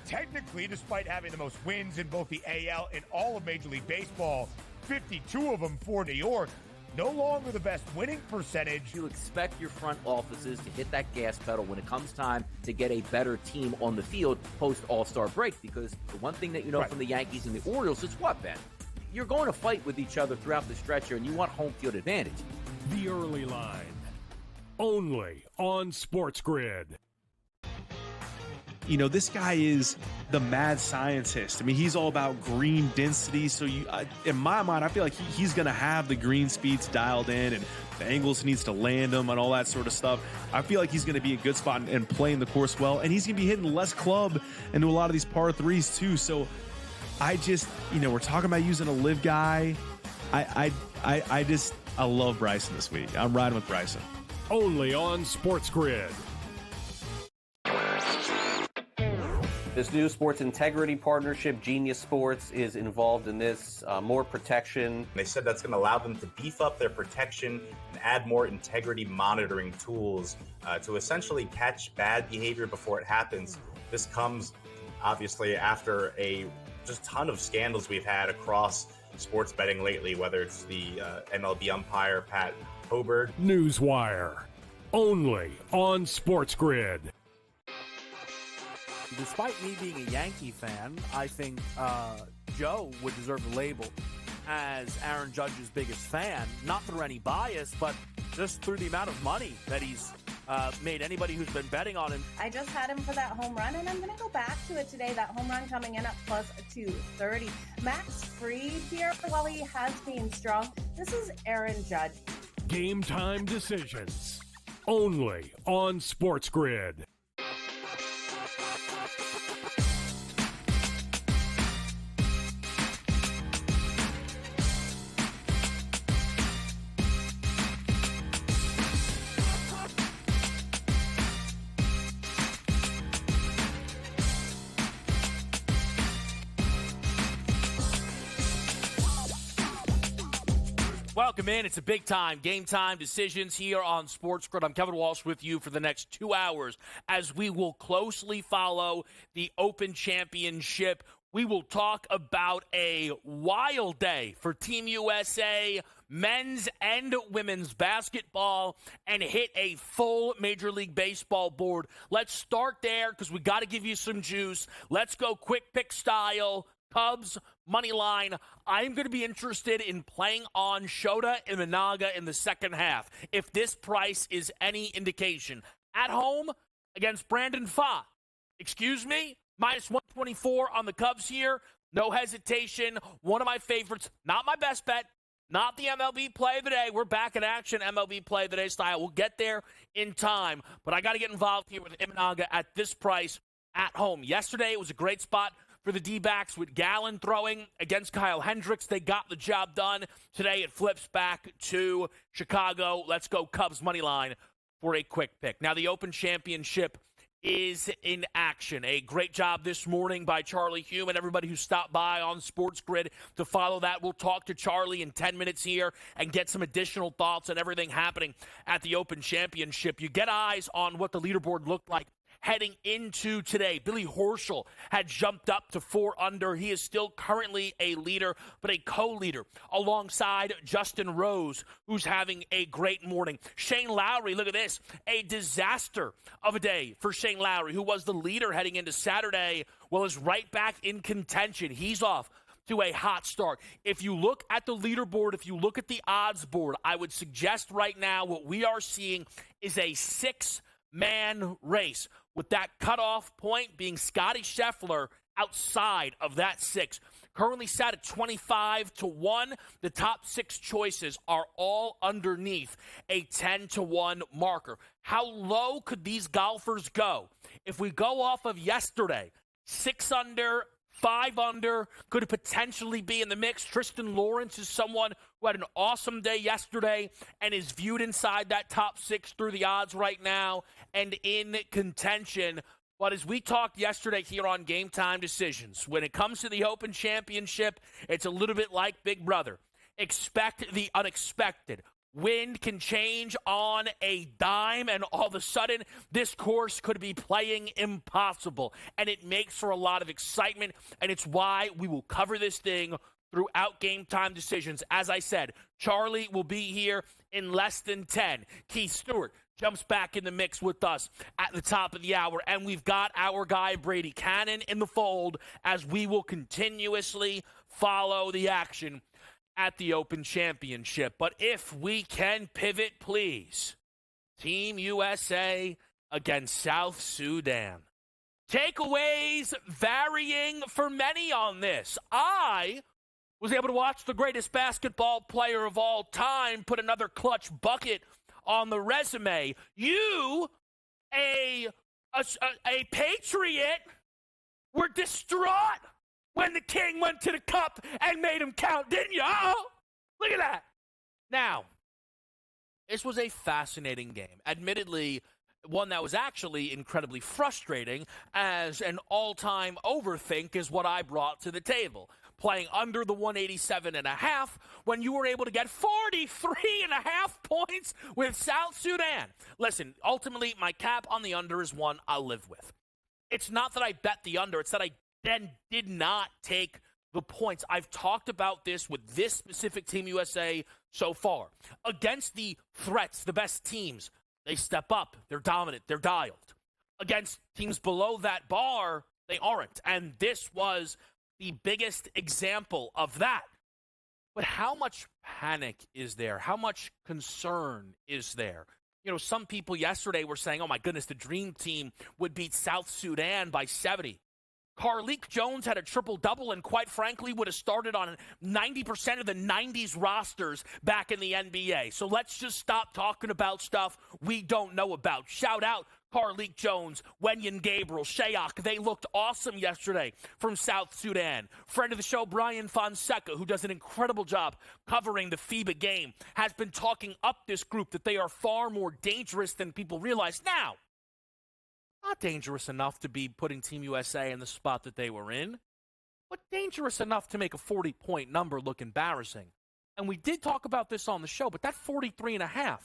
technically, despite having the most wins in both the AL and all of Major League Baseball, 52 of them for New York, no longer the best winning percentage. You expect your front offices to hit that gas pedal when it comes time to get a better team on the field post All-Star break, because the one thing that you know from the Yankees and the Orioles is what, Ben? You're going to fight with each other throughout the stretch here, and you want home field advantage. The Early Line, only on SportsGrid. You know, this guy is the mad scientist. I mean, he's all about green density. So in my mind, I feel like he's going to have the green speeds dialed in, and the angles he needs to land them and all that sort of stuff. I feel like he's going to be a good spot and playing the course well. And he's going to be hitting less club into a lot of these par threes too. So I just, we're talking about using a live guy. I love Bryson this week. I'm riding with Bryson. Only on SportsGrid. This new sports integrity partnership, Genius Sports, is involved in this. More protection. They said that's going to allow them to beef up their protection and add more integrity monitoring tools to essentially catch bad behavior before it happens. This comes, obviously, after a just ton of scandals we've had across sports betting lately, whether it's the MLB umpire, Pat Hoberg. Newswire, only on SportsGrid. Despite me being a Yankee fan, I think Joe would deserve the label as Aaron Judge's biggest fan, not through any bias, but just through the amount of money that he's made anybody who's been betting on him. I just had him for that home run, and I'm going to go back to it today. That home run coming in at plus 230. Max Fried here, while he has been strong, this is Aaron Judge. Game time decisions, only on SportsGrid. Welcome in. It's a big time, game time decisions here on SportsGrid. I'm Kevin Walsh with you for the next 2 hours as we will closely follow the Open Championship. We will talk about a wild day for Team USA, men's and women's basketball, and hit a full Major League Baseball board. Let's start there because we got to give you some juice. Let's go quick pick style. Cubs, money line. I'm going to be interested in playing on Shota and Minaga in the second half, if this price is any indication. At home against Brandon Pfaadt. Excuse me? Minus 124 on the Cubs here. No hesitation. One of my favorites. Not my best bet. Not the MLB play of the day. We're back in action, MLB play of the day style. We'll get there in time. But I got to get involved here with Imanaga at this price at home. Yesterday, it was a great spot for the D-backs with Gallen throwing against Kyle Hendricks. They got the job done. Today it flips back to Chicago. Let's go Cubs money line for a quick pick. Now the Open Championship is in action. A great job this morning by Charlie Hume and everybody who stopped by on SportsGrid to follow that. We'll talk to Charlie in 10 minutes here and get some additional thoughts on everything happening at the Open Championship. You get eyes on what the leaderboard looked like heading into today. Billy Horschel had jumped up to 4 under. He is still currently a leader, but a co-leader alongside Justin Rose, who's having a great morning. Shane Lowry, look at this, a disaster of a day for Shane Lowry, who was the leader heading into Saturday, well, is right back in contention. He's off to a hot start. If you look at the leaderboard, if you look at the odds board, I would suggest right now what we are seeing is a 6-man race, with that cutoff point being Scotty Scheffler outside of that 6. Currently set at 25-1. The top 6 choices are all underneath a 10-1 marker. How low could these golfers go? If we go off of yesterday, 6 under, 5 under, could potentially be in the mix. Tristan Lawrence is someone who had an awesome day yesterday and is viewed inside that top 6 through the odds right now and in contention. But as we talked yesterday here on Game Time Decisions, when it comes to the Open Championship, it's a little bit like Big Brother. Expect the unexpected. Wind can change on a dime, and all of a sudden, this course could be playing impossible. And it makes for a lot of excitement, and it's why we will cover this thing throughout Game Time Decisions. As I said, Charlie will be here in less than 10. Keith Stewart jumps back in the mix with us at the top of the hour, and we've got our guy Brady Cannon in the fold as we will continuously follow the action at the Open Championship. But if we can pivot, please. Team USA against South Sudan. Takeaways varying for many on this. I was able to watch the greatest basketball player of all time put another clutch bucket on the resume. You, a patriot, were distraught when the king went to the cup and made him count, didn't you? Oh, look at that. Now, this was a fascinating game. Admittedly, one that was actually incredibly frustrating, as an all-time overthink is what I brought to the table. Playing under the 187.5 when you were able to get 43.5 points with South Sudan. Listen, ultimately, my cap on the under is one I'll live with. It's not that I bet the under, it's that I then did not take the points. I've talked about this with this specific Team USA so far. Against the threats, the best teams, they step up, they're dominant, they're dialed. Against teams below that bar, they aren't. And this was the biggest example of that. But how much panic is there? How much concern is there? You know, some people yesterday were saying, oh my goodness, the Dream Team would beat South Sudan by 70. Carlik Jones had a triple-double and, quite frankly, would have started on 90% of the 90s rosters back in the NBA. So let's just stop talking about stuff we don't know about. Shout out Carlik Jones, Wenyen Gabriel, Shayak. They looked awesome yesterday from South Sudan. Friend of the show, Brian Fonseca, who does an incredible job covering the FIBA game, has been talking up this group that they are far more dangerous than people realize. Now, not dangerous enough to be putting Team USA in the spot that they were in, but dangerous enough to make a 40-point number look embarrassing. And we did talk about this on the show, but that 43.5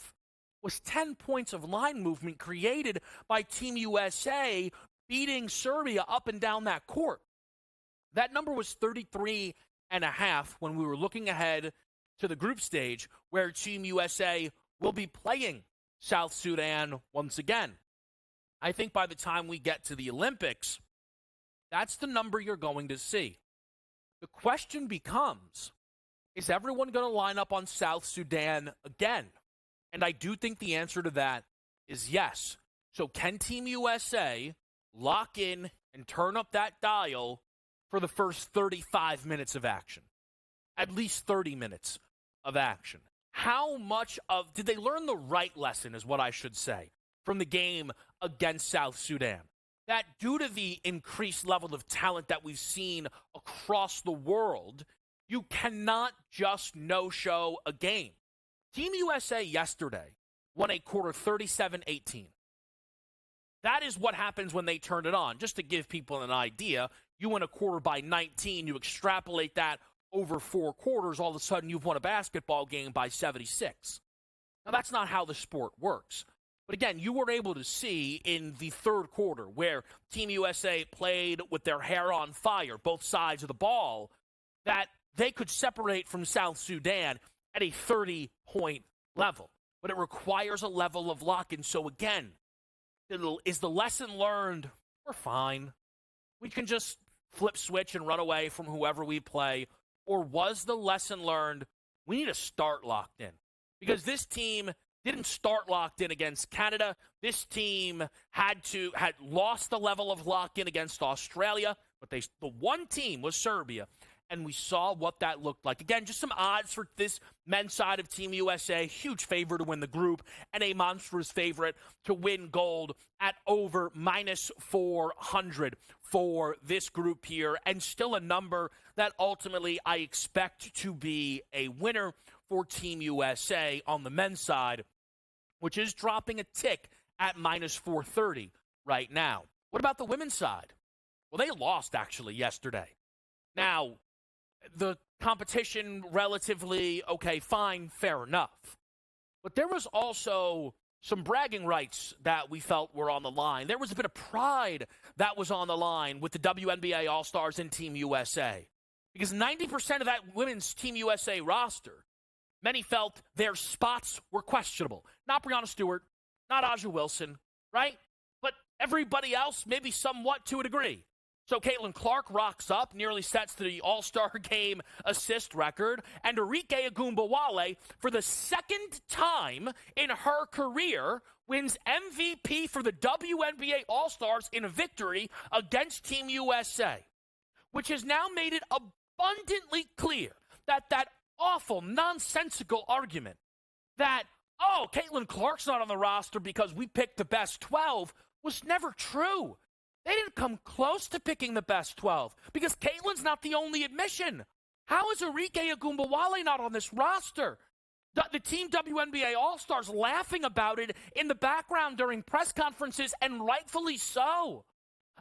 was 10 points of line movement created by Team USA beating Serbia up and down that court. That number was 33.5 when we were looking ahead to the group stage where Team USA will be playing South Sudan once again. I think by the time we get to the Olympics, that's the number you're going to see. The question becomes, is everyone going to line up on South Sudan again? And I do think the answer to that is yes. So can Team USA lock in and turn up that dial for the first 35 minutes of action? At least 30 minutes of action. How much of, did they learn the right lesson is what I should say from the game against South Sudan? That due to the increased level of talent that we've seen across the world, you cannot just no-show a game. Team USA yesterday won a quarter 37-18. That is what happens when they turn it on. Just to give people an idea, you win a quarter by 19, you extrapolate that over 4 quarters, all of a sudden you've won a basketball game by 76. Now, that's not how the sport works. But again, you were able to see in the third quarter where Team USA played with their hair on fire, both sides of the ball, that they could separate from South Sudan at a 30-point level. But it requires a level of lock-in. So again, is the lesson learned? We're fine. We can just flip switch and run away from whoever we play. Or was the lesson learned? We need to start locked in. Because this team didn't start locked in against Canada. This team had lost the level of lock-in against Australia. But the one team was Serbia. And we saw what that looked like. Again, just some odds for this men's side of Team USA. Huge favor to win the group and a monstrous favorite to win gold at over -400 for this group here. And still a number that ultimately I expect to be a winner for Team USA on the men's side, which is dropping a tick at -430 right now. What about the women's side? Well, they lost actually yesterday. Now, the competition relatively, okay, fine, fair enough. but there was also some bragging rights that we felt were on the line. There was a bit of pride that was on the line with the WNBA All-Stars and Team USA. Because 90% of that women's Team USA roster, many felt their spots were questionable. Not Breanna Stewart, not Aja Wilson, right? But everybody else, maybe somewhat to a degree. So Caitlin Clark rocks up, nearly sets the All-Star Game assist record, and Arike Ogunbowale, for the second time in her career, wins MVP for the WNBA All-Stars in a victory against Team USA, which has now made it abundantly clear that that awful, nonsensical argument that, oh, Caitlin Clark's not on the roster because we picked the best 12 was never true. They didn't come close to picking the best 12 because Caitlin's not the only admission. How is Arike Ogunbowale not on this roster? The Team WNBA All-Stars laughing about it in the background during press conferences, and rightfully so.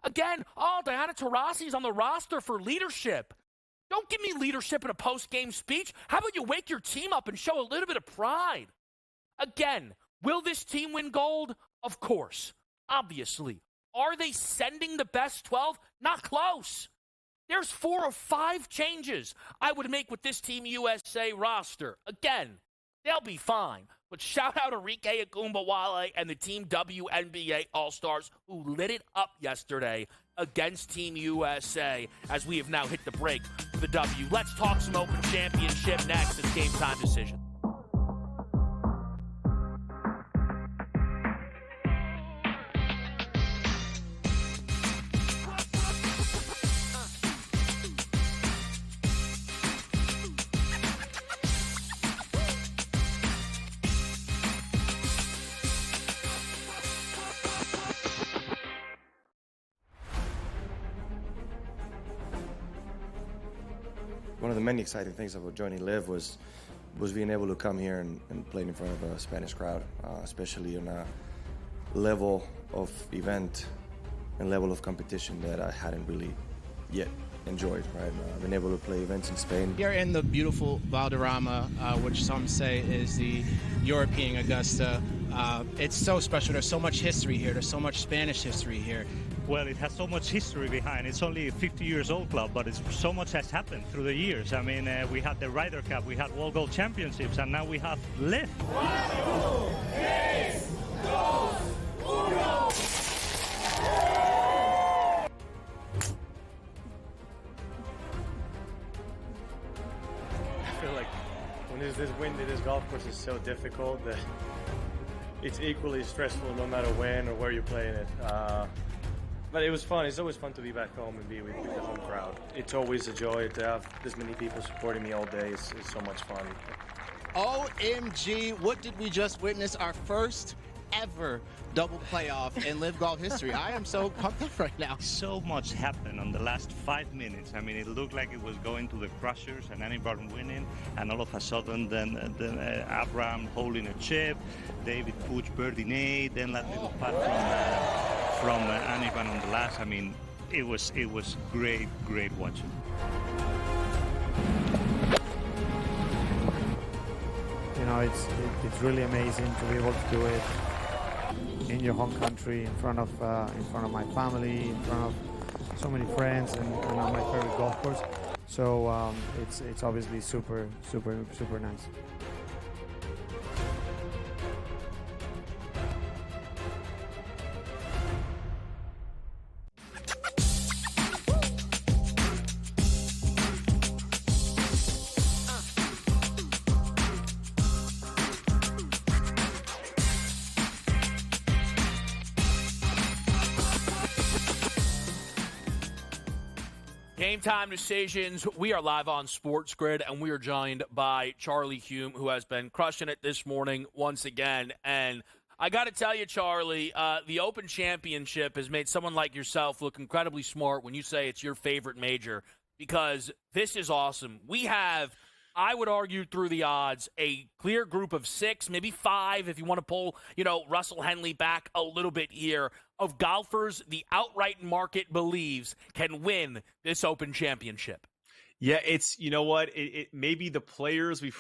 Again, oh, Diana Taurasi's on the roster for leadership. Don't give me leadership in a post-game speech. How about you wake your team up and show a little bit of pride? Again, will this team win gold? Of course. Obviously. Are they sending the best 12? Not close. There's 4 or 5 changes I would make with this Team USA roster. Again, they'll be fine. But shout out to Arike Ogunbowale and the Team WNBA All-Stars who lit it up yesterday against Team USA as we have now hit the break for the W. Let's talk some Open Championship next. It's Game Time Decision. One of the many exciting things about joining Live was being able to come here and play in front of a Spanish crowd, especially on a level of event and level of competition that I hadn't really yet enjoyed, right? I've been able to play events in Spain. Here in the beautiful Valderrama, which some say is the European Augusta, it's so special. There's so much history here. There's so much Spanish history here. Well, it has so much history behind. It's only a 50 years old club, but so much has happened through the years. I mean, we had the Ryder Cup, we had World Gold Championships, and now we have Live. 1, 2, 3, 2, 1. I feel like when there's this wind in this golf course is so difficult that it's equally stressful no matter when or where you're playing it. But it was fun. It's always fun to be back home and be with the home crowd. It's always a joy to have this many people supporting me all day. It's so much fun. OMG, what did we just witness? Our first ever double playoff in Live Golf history. I am so pumped up right now. So much happened on the last 5 minutes. I mean, it looked like it was going to the Crushers and Annie Barton winning, and all of a sudden then Abraham holding a chip, David Puig birdie eight, then that little putt from Annie Barton on the last. I mean, it was great watching. You know, it's really amazing to be able to do it in your home country, in front of my family, in front of so many friends, and on my favorite golf course. So it's obviously super nice. Game Time Decisions. We are live on SportsGrid, and we are joined by Charlie Hume, who has been crushing it this morning once again. And I got to tell you, Charlie, the Open Championship has made someone like yourself look incredibly smart when you say it's your favorite major, because this is awesome. We have, I would argue through the odds, a clear group of 6, maybe 5, if you want to pull, Russell Henley back a little bit here, of golfers the outright market believes can win this Open Championship. Yeah, it's, you know what, it maybe the players, we've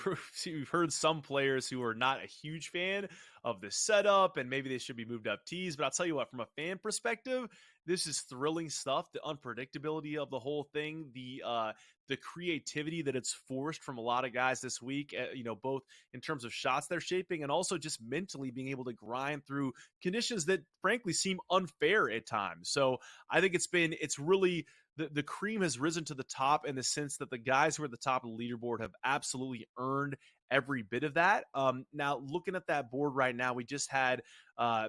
heard some players who are not a huge fan of the setup, and maybe they should be moved up tees. But I'll tell you what, from a fan perspective, this is thrilling stuff. The unpredictability of the whole thing, the creativity that it's forced from a lot of guys this week, both in terms of shots they're shaping and also just mentally being able to grind through conditions that frankly seem unfair at times. So I think it's really, the cream has risen to the top in the sense that the guys who are at the top of the leaderboard have absolutely earned every bit of that. Now, looking at that board right now, we just had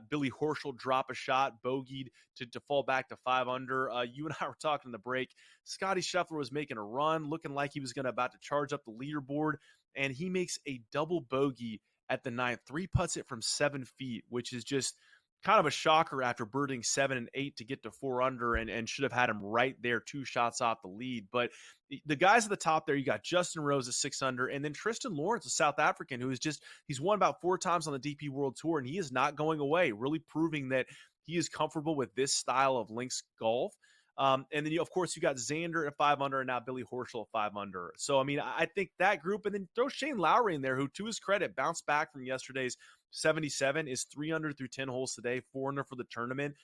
Billy Horschel drop a shot, bogeyed to fall back to 5 under. You and I were talking in the break. Scotty Scheffler was making a run, looking like he was about to charge up the leaderboard, and he makes a double bogey at the 9th, 3-putts it from 7 feet, which is just kind of a shocker after birding 7 and 8 to get to 4 under and should have had him right there 2 shots off the lead. But the guys at the top there, you got Justin Rose at 6 under, and then Tristan Lawrence, a South African, who is he's won about 4 times on the DP World Tour, and he is not going away, really proving that he is comfortable with this style of links golf. And then, of course, you got Xander at 5 under and now Billy Horschel at 5 under. So, I mean, I think that group, and then throw Shane Lowry in there, who, to his credit, bounced back from yesterday's 77, is 3 under through 10 holes today, 4 under for the tournament.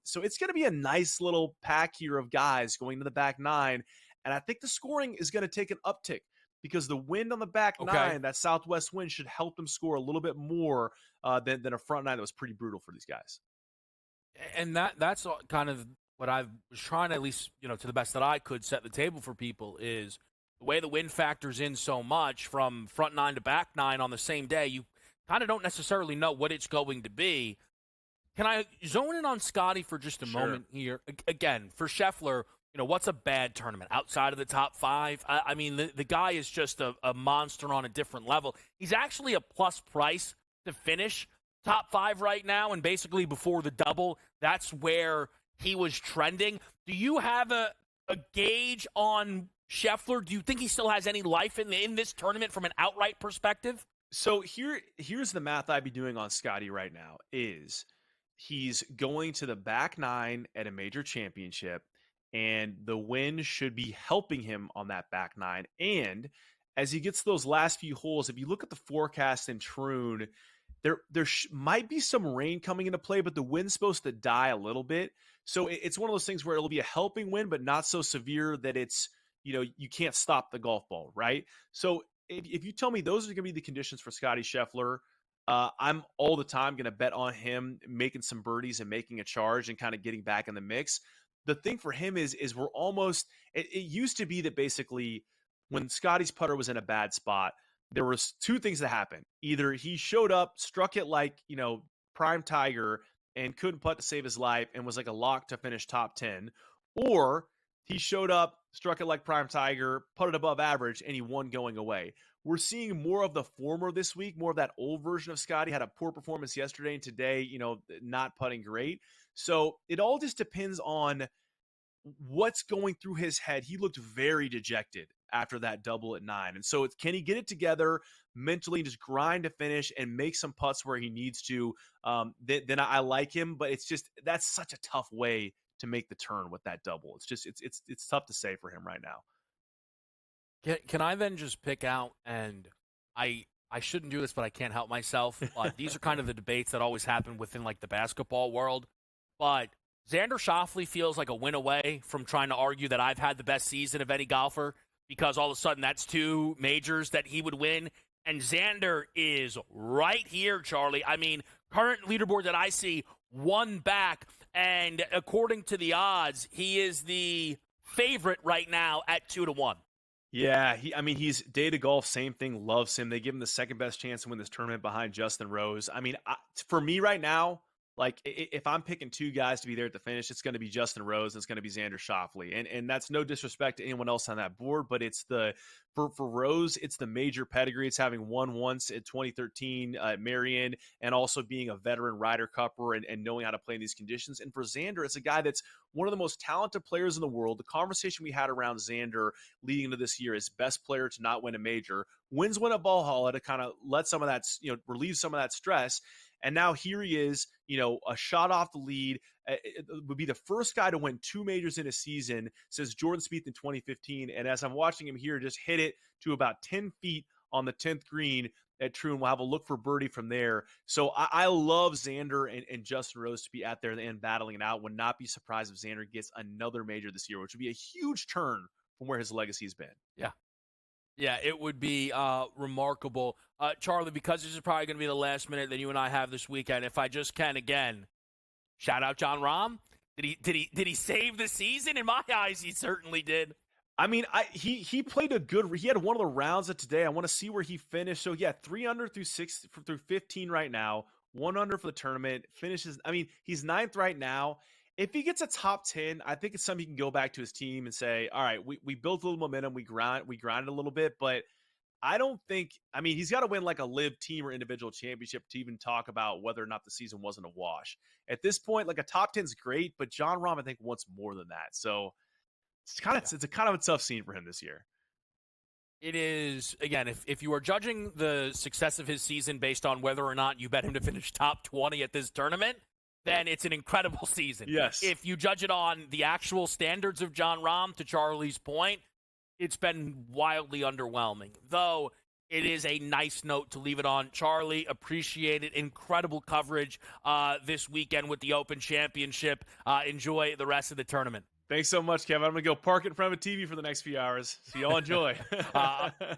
So it's going to be a nice little pack here of guys going to the back 9. And I think the scoring is going to take an uptick because the wind on the back 9, that southwest wind, should help them score a little bit more than a front 9 that was pretty brutal for these guys. And that's kind of what I was trying to, at least, to the best that I could, set the table for people, is the way the wind factors in so much from front 9 to back 9 on the same day. You kind of don't necessarily know what it's going to be. Can I zone in on Scotty for just a moment here? Again, for Scheffler, what's a bad tournament outside of the top 5? I mean, the guy is just a monster on a different level. He's actually a plus price to finish top 5 right now, and basically before the double, that's where he was trending. Do you have a gauge on Scheffler? Do you think he still has any life in this tournament from an outright perspective? So here's the math I'd be doing on Scotty right now is he's going to the back 9 at a major championship, and the wind should be helping him on that back 9. And as he gets those last few holes, if you look at the forecast in Troon, there might be some rain coming into play, but the wind's supposed to die a little bit. So it's one of those things where it'll be a helping wind, but not so severe that it's, you can't stop the golf ball, right? So if you tell me those are going to be the conditions for Scotty Scheffler, I'm all the time going to bet on him making some birdies and making a charge and kind of getting back in the mix. The thing for him is we're almost, it used to be that basically when Scotty's putter was in a bad spot, there was 2 things that happened. Either he showed up, struck it like, prime Tiger and couldn't putt to save his life and was like a lock to finish top 10, or he showed up, struck it like prime Tiger, putted above average, and he won going away. We're seeing more of the former this week, more of that old version of Scotty. Had a poor performance yesterday, and today, not putting great. So it all just depends on what's going through his head. He looked very dejected after that double at 9. And so can he get it together mentally, just grind to finish and make some putts where he needs to? Then I like him, but it's just, that's such a tough way to make the turn with that double. It's just, it's tough to say for him right now. Can I then just pick out, and I shouldn't do this, but I can't help myself. These are kind of the debates that always happen within like the basketball world. But Xander Schauffele feels like a win away from trying to argue that I've had the best season of any golfer, because all of a sudden that's 2 majors that he would win. And Xander is right here, Charlie. I mean, current leaderboard that I see, 1 back. And according to the odds, he is the favorite right now at 2-1. Yeah, he's Data Golf, same thing, loves him. They give him the second best chance to win this tournament behind Justin Rose. I mean, for me right now, like if I'm picking 2 guys to be there at the finish, it's going to be Justin Rose and it's going to be Xander Schauffele. And that's no disrespect to anyone else on that board, but it's for Rose, it's the major pedigree. It's having won once in 2013 at Marion, and also being a veteran Ryder Cupper and knowing how to play in these conditions. And for Xander, it's a guy that's one of the most talented players in the world. The conversation we had around Xander leading into this year is best player to not win a major, wins one at Valhalla to kind of let some of that, relieve some of that stress. And now here he is, a shot off the lead. It would be the first guy to win 2 majors in a season since Jordan Spieth in 2015. And as I'm watching him here, just hit it to about 10 feet on the 10th green at True, and we'll have a look for birdie from there. So I love Xander and Justin Rose to be out there and battling it out. Would not be surprised if Xander gets another major this year, which would be a huge turn from where his legacy has been. Yeah, it would be remarkable. Charlie, because this is probably going to be the last minute that you and I have this weekend, if I just can again, shout out Jon Rahm. Did he save the season? In my eyes, he certainly did. I mean, he played he had one of the rounds of today. I want to see where he finished. So yeah, 3 under through 15 right now, 1 under for the tournament. Finishes. I mean, he's 9th right now. If he gets a top 10, I think it's something he can go back to his team and say, all right, we built a little momentum, we grinded a little bit, but I don't think, I mean, he's got to win like a live team or individual championship to even talk about whether or not the season wasn't a wash. At this point, like a top 10 is great, but Jon Rahm, I think, wants more than that. So it's a kind of a tough scene for him this year. It is, again, if you are judging the success of his season based on whether or not you bet him to finish top 20 at this tournament, then it's an incredible season. Yes. If you judge it on the actual standards of Jon Rahm, to Charlie's point, it's been wildly underwhelming. Though it is a nice note to leave it on. Charlie, appreciate it. Incredible coverage this weekend with the Open Championship. Enjoy the rest of the tournament. Thanks so much, Kevin. I'm going to go park in front of a TV for the next few hours. So y'all enjoy.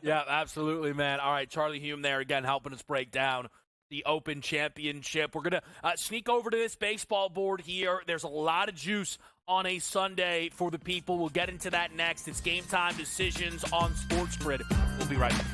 Yeah, absolutely, man. All right, Charlie Hume there again helping us break down the Open Championship. We're going to sneak over to this baseball board here. There's a lot of juice on a Sunday for the people. We'll get into that next. It's Game Time Decisions on SportsGrid. We'll be right back.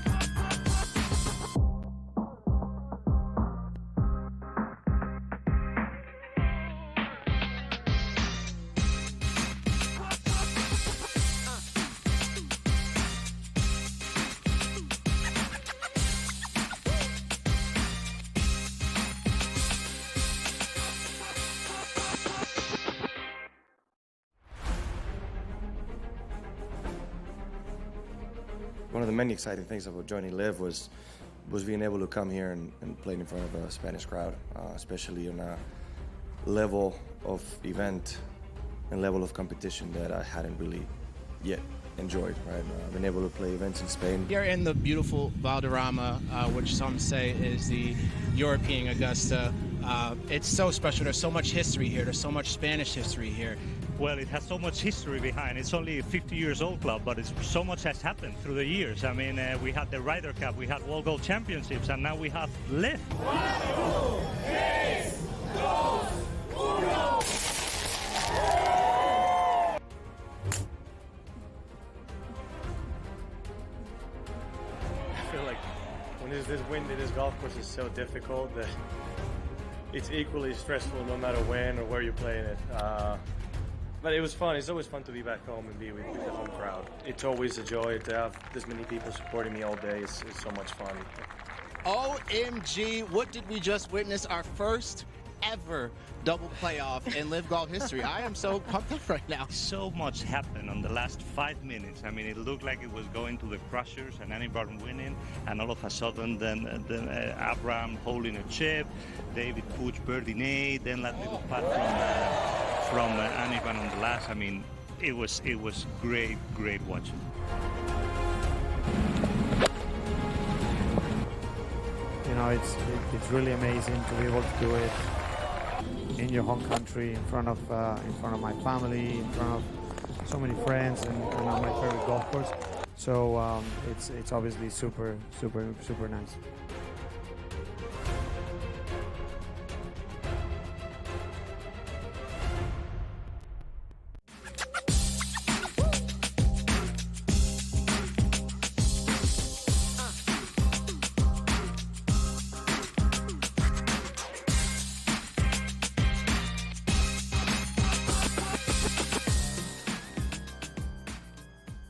One of the many exciting things about joining Live was being able to come here and play in front of a Spanish crowd, especially on a level of event and level of competition that I hadn't really yet enjoyed. Right, I've been able to play events in Spain. Here in the beautiful Valderrama, which some say is the European Augusta. It's so special. There's so much history here. There's so much Spanish history here. Well, it has so much history behind. It's only a 50 years old club, but so much has happened through the years. I mean, we had the Ryder Cup, we had World Gold Championships, and now we have Live. 4, 3, 2, 1. I feel like when there's this wind in this golf course is so difficult that it's equally stressful no matter when or where you're playing it. But it was fun. It's always fun to be back home and be with the home crowd. It's always a joy to have this many people supporting me all day. It's so much fun. OMG, what did we just witness? Our first ever double playoff in Live Golf history. I am so pumped up right now. So much happened on the last 5 minutes. I mean, it looked like it was going to the crushers and Annie Barton winning, and all of a sudden then Abraham holding a chip, David Puig birdie, then that little putt from Annie Barton on the last. I mean, it was great watching. You know, it's really amazing to be able to do it in your home country, in front of my family, in front of so many friends, and on my favorite golf course. So it's obviously super nice.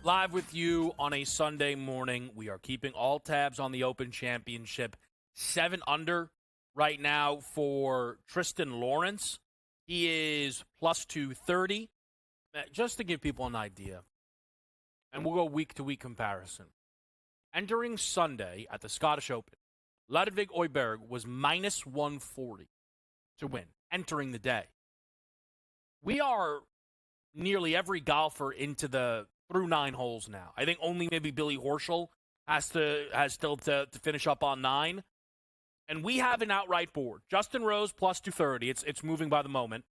Live with you on a Sunday morning. We are keeping all tabs on the Open Championship. 7 under right now for Tristan Lawrence. He is plus 230. Just to give people an idea, and we'll go week-to-week comparison. Entering Sunday at the Scottish Open, Ludwig Oiberg was minus 140 to win entering the day. We are nearly every golfer through 9 holes now. I think only maybe Billy Horschel has still to finish up on 9. And we have an outright board. Justin Rose plus 230. It's moving by the moment.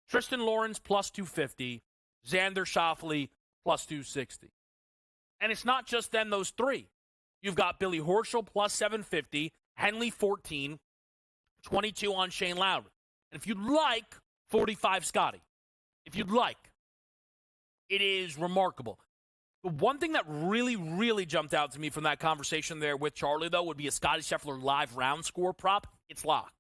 Tristan Lawrence plus 250. Xander Schauffele plus 260. And it's not just then those 3. You've got Billy Horschel plus 750. Henley 14. 22 on Shane Lowry. And if you'd like, 45 Scotty. If you'd like. It is remarkable. The one thing that really, really jumped out to me from that conversation there with Charlie, though, would be a Scottie Scheffler live round score prop. It's locked.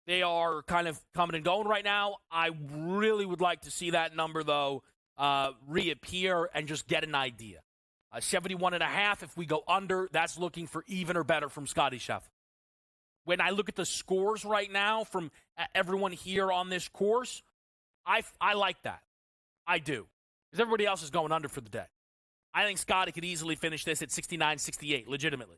They are kind of coming and going right now. I really would like to see that number, though, reappear and just get an idea. 71.5, if we go under, that's looking for even or better from Scottie Scheffler. When I look at the scores right now from everyone here on this course, I like that. I do. Because everybody else is going under for the day. I think Scottie could easily finish this at 69-68, legitimately.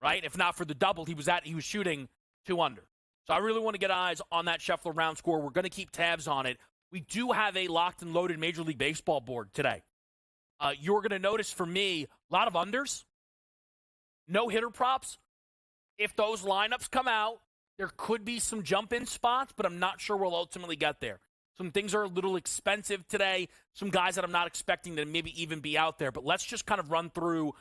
Right? If not for the double, he was shooting 2 under. So I really want to get eyes on that Scheffler round score. We're going to keep tabs on it. We do have a locked and loaded Major League Baseball board today. You're going to notice, for me, a lot of unders, no hitter props. If those lineups come out, there could be some jump-in spots, but I'm not sure we'll ultimately get there. Some things are a little expensive today. Some guys that I'm not expecting to maybe even be out there. But let's just kind of run through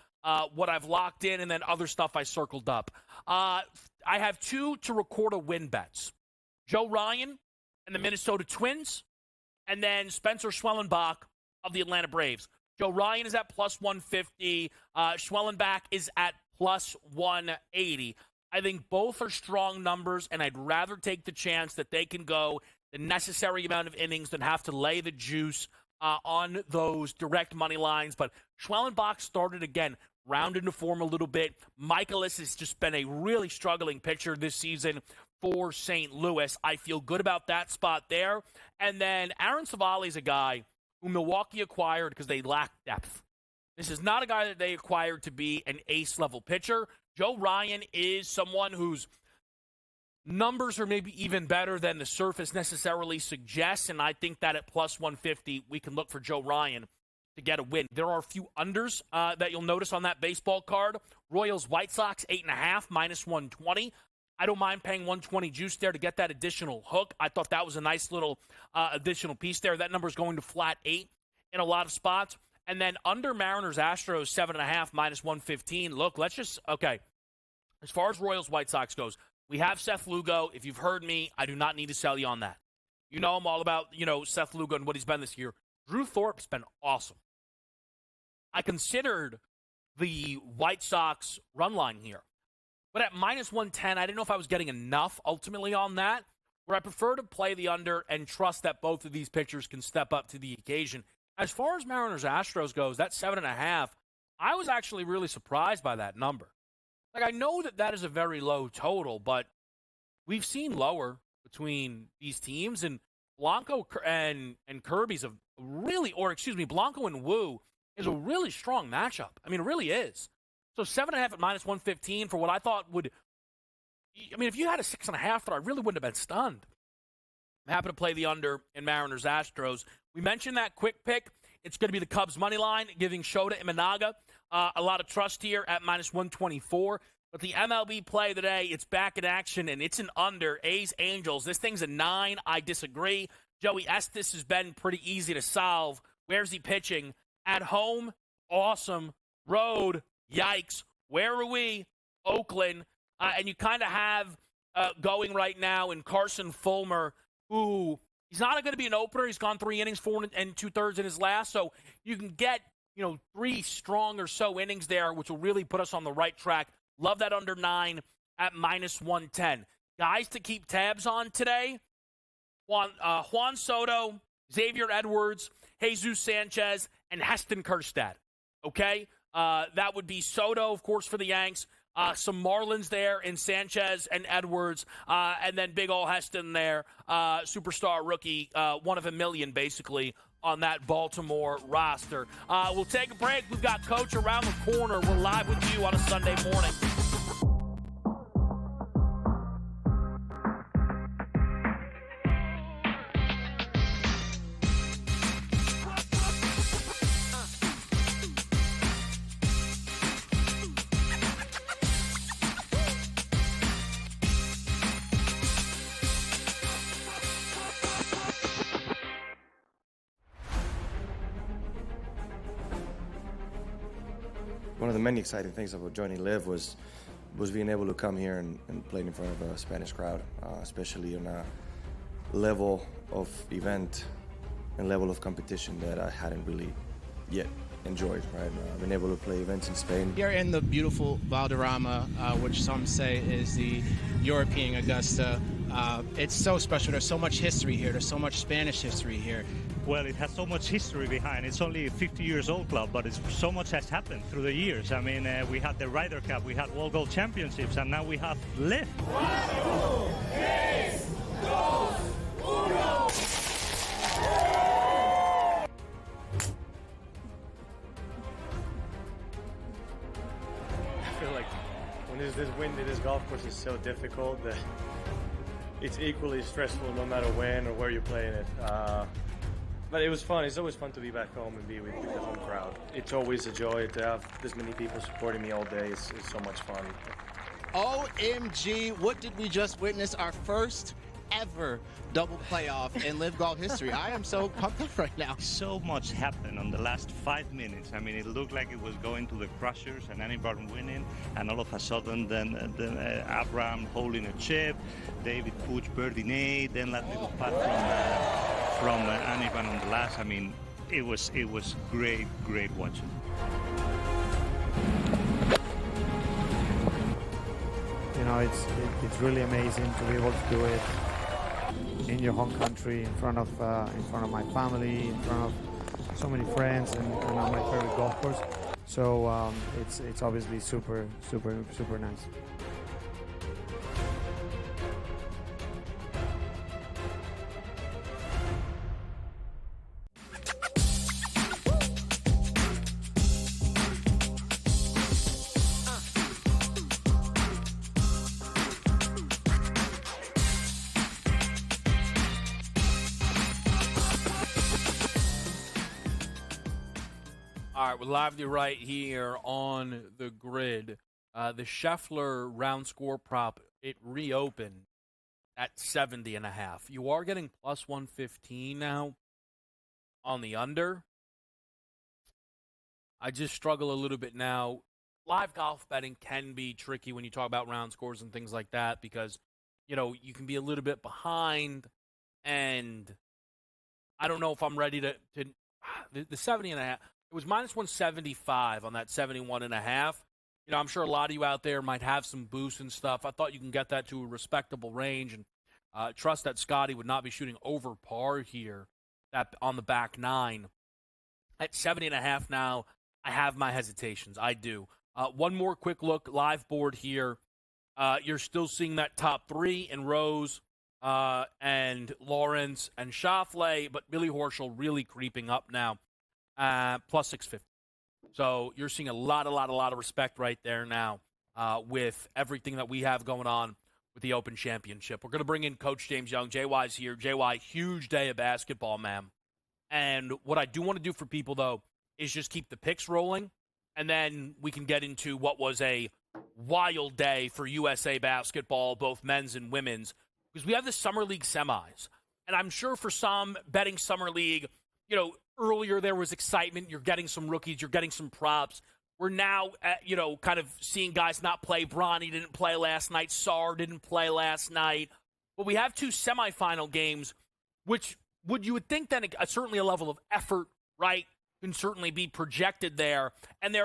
what I've locked in and then other stuff I circled up. I have 2 to record a win bets. Joe Ryan and the Minnesota Twins, and then Spencer Schwellenbach of the Atlanta Braves. Joe Ryan is at plus 150. Schwellenbach is at plus 180. I think both are strong numbers, and I'd rather take the chance that they can go the necessary amount of innings than have to lay the juice on those direct money lines. But Schwellenbach started again, round into form a little bit. Michaelis has just been a really struggling pitcher this season for St. Louis. I feel good about that spot there. And then Aaron Savali is a guy who Milwaukee acquired because they lack depth. This is not a guy that they acquired to be an ace-level pitcher. Joe Ryan is someone whose numbers are maybe even better than the surface necessarily suggests, and I think that at plus 150, we can look for Joe Ryan to get a win. There are a few unders that you'll notice on that baseball card. Royals White Sox, 8.5, minus 120. I don't mind paying 120 juice there to get that additional hook. I thought that was a nice little additional piece there. That number is going to flat 8 in a lot of spots. And then under Mariners Astros, 7.5, minus 115. Look, okay. As far as Royals White Sox goes, we have Seth Lugo. If you've heard me, I do not need to sell you on that. You know I'm all about, Seth Lugo and what he's been this year. Drew Thorpe's been awesome. I considered the White Sox run line here. But at minus 110, I didn't know if I was getting enough ultimately on that, where I prefer to play the under and trust that both of these pitchers can step up to the occasion. As far as Mariners Astros goes, that 7.5, I was actually really surprised by that number. I know that is a very low total, but we've seen lower between these teams, and Blanco and Kirby's a really, Blanco and Wu is a really strong matchup. I mean, it really is. So 7.5 at minus 115 for what I thought would, if you had a 6.5, I really wouldn't have been stunned. I'm happy to play the under in Mariners Astros. We mentioned that quick pick. It's going to be the Cubs money line, giving Shota Imanaga a lot of trust here at minus 124. But the MLB play today, it's back in action, and it's an under. A's Angels. This thing's a 9. I disagree. Joey Estes has been pretty easy to solve. Where's he pitching? At home, awesome. Road, yikes. Where are we? Oakland. And you kind of have going right now in Carson Fulmer, who he's not going to be an opener. He's gone 3 innings, 4 2/3 in his last. So you can get, 3 strong or so innings there, which will really put us on the right track. Love that under 9 at minus 110. Guys to keep tabs on today, Juan Soto, Xavier Edwards, Jesus Sanchez, and Heston Kjerstad. Okay? That would be Soto, of course, for the Yanks. Some Marlins there in Sanchez and Edwards, and then big ol' Heston there, superstar rookie, one of a million, basically, on that Baltimore roster. We'll take a break. We've got Coach around the corner. We're live with you on a Sunday morning. one of the many exciting things about joining Live was being able to come here and play in front of a Spanish crowd, especially on a level of event and level of competition that I hadn't really yet enjoyed, right? I've been able to play events in Spain. Here in the beautiful Valderrama, which some say is the European Augusta, it's so special. There's so much history here. There's so much Spanish history here. Well, it has so much history behind. It's only a 50-year-old club, but so much has happened through the years. I mean, we had the Ryder Cup, we had World Gold Championships, and now we have Live. 1, 2, 3, 2, 1. I feel like when there's this wind in this golf course is so difficult that it's equally stressful no matter when or where you're playing it. But it was fun. It's always fun to be back home and be with the home crowd. It's always a joy to have this many people supporting me all day. It's so much fun. OMG, what did we just witness? Our first ever double playoff in Live Golf history. I am so pumped up right now. So much happened on the last 5 minutes. I mean, it looked like it was going to the crushers and Annie Barton winning, and all of a sudden then Abraham holding a chip, David Puig birdie, then that little putt from Annie Barton on the last. I mean, it was great watching. You know, it's really amazing to be able to do it in your home country, in front of my family, in front of so many friends, and on my favorite golf course. So it's obviously super nice. All right, we're live to right here on the grid. The Scheffler round score prop, it reopened at 70.5. You are getting plus 115 now on the under. I just struggle a little bit now. Live golf betting can be tricky when you talk about round scores and things like that because, you know, you can be a little bit behind, and I don't know if I'm ready to the 70.5. It was minus 175 on that 71.5. You know, I'm sure a lot of you out there might have some boosts and stuff. I thought you can get that to a respectable range and trust that Scotty would not be shooting over par here on the back nine. At 70.5 now, I have my hesitations. I do. One more quick look, live board here. You're still seeing that top three in Rose and Lawrence and Schauffele, but Billy Horschel really creeping up now. Plus 650. So you're seeing a lot of respect right there now with everything that we have going on with the Open Championship. We're going to bring in Coach James Young. JY's here. JY, huge day of basketball, ma'am. And what I do want to do for people, though, is just keep the picks rolling, and then we can get into what was a wild day for USA basketball, both men's and women's, because we have the Summer League semis. And I'm sure for some betting Summer League, you know, earlier there was excitement. You're getting some rookies. You're getting some props. We're now, kind of seeing guys not play. Bronny didn't play last night. Sarr didn't play last night. But we have two semifinal games, which you would think then certainly a level of effort, right, can certainly be projected there. And it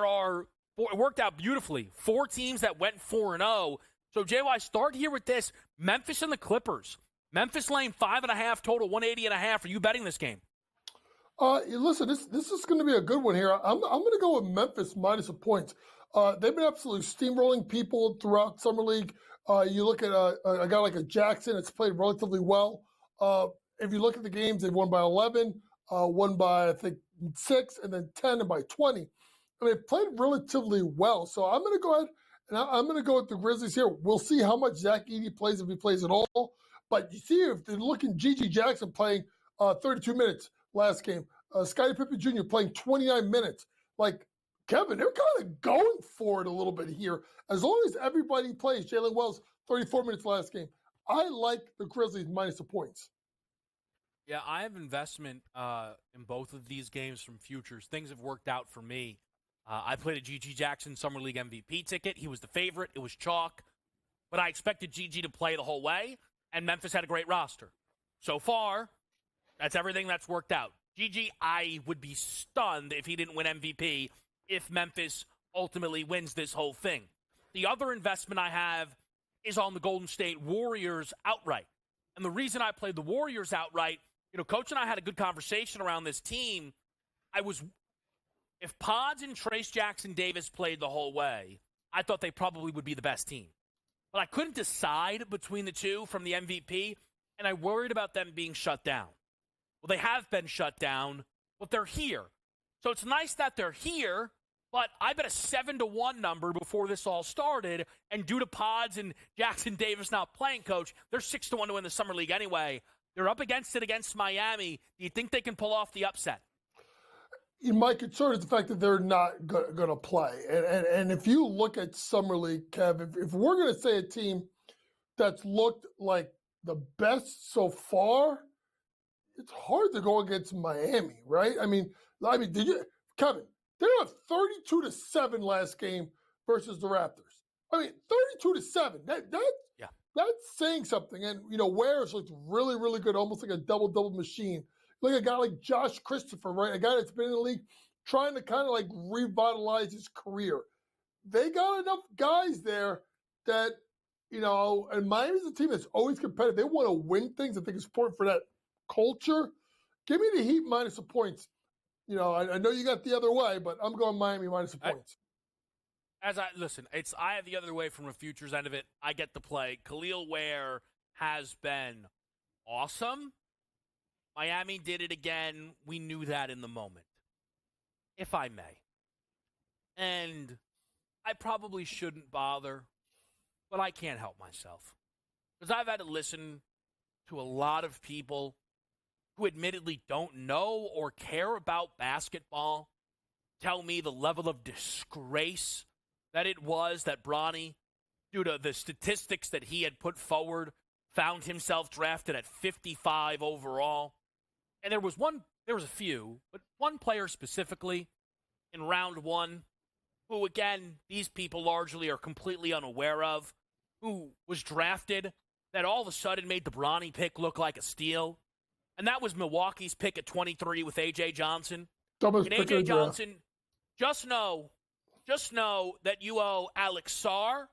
worked out beautifully. 4 teams that went 4-0. So, JY, start here with this. Memphis and the Clippers. Memphis laying 5.5 total, 180.5. Are you betting this game? Listen, this is going to be a good one here. I'm going to go with Memphis minus a point. They've been absolutely steamrolling people throughout Summer League. You look at a guy like a Jackson, it's played relatively well. If you look at the games, they've won by 11, won by, I think, 6, and then 10 and by 20. And they've played relatively well. So I'm going to go ahead and I'm going to go with the Grizzlies here. We'll see how much Zach Edey plays, if he plays at all. But you see, if they're looking Gigi Jackson playing 32 minutes last game, Scottie Pippen Jr. playing 29 minutes. Like, Kevin, they're kind of going for it a little bit here. As long as everybody plays, Jalen Wells, 34 minutes last game. I like the Grizzlies minus the points. Yeah, I have investment in both of these games from futures. Things have worked out for me. I played a G.G. Jackson Summer League MVP ticket. He was the favorite. It was chalk. But I expected G.G. to play the whole way, and Memphis had a great roster. So far, that's everything that's worked out. G.G., I would be stunned if he didn't win MVP if Memphis ultimately wins this whole thing. The other investment I have is on the Golden State Warriors outright. And the reason I played the Warriors outright, Coach and I had a good conversation around this team. If Pods and Trace Jackson Davis played the whole way, I thought they probably would be the best team. But I couldn't decide between the two from the MVP, and I worried about them being shut down. Well, they have been shut down, but they're here. So it's nice that they're here, but I bet a 7-1 number before this all started, and due to Pods and Jackson Davis not playing, Coach, they're 6-1 to win the Summer League anyway. They're up against it against Miami. Do you think they can pull off the upset? My concern is the fact that they're not going to play. And if you look at Summer League, Kev, if we're going to say a team that's looked like the best so far, it's hard to go against Miami, right? I mean, did you, Kevin? They were 32-7 last game versus the Raptors. 32-7. That's saying something. And Wares looked really, really good, almost like a double machine. Like a guy like Josh Christopher, right? A guy that's been in the league trying to kind of like revitalize his career. They got enough guys there that, and Miami's a team that's always competitive. They want to win things. I think it's important for that culture. Give me the Heat minus the points. I know you got the other way, but I'm going Miami minus the points. I have the other way from a futures end of it. I get the play. Khalil Ware has been awesome. Miami did it again. We knew that in the moment, if I may. And I probably shouldn't bother, but I can't help myself. Because I've had to listen to a lot of people who admittedly don't know or care about basketball tell me the level of disgrace that it was that Bronny, due to the statistics that he had put forward, found himself drafted at 55 overall. And there was a few, but one player specifically in round one who, again, these people largely are completely unaware of, who was drafted that all of a sudden made the Bronny pick look like a steal. And that was Milwaukee's pick at 23 with A.J. Johnson. And A.J. Johnson, just know that you owe Alex Sarr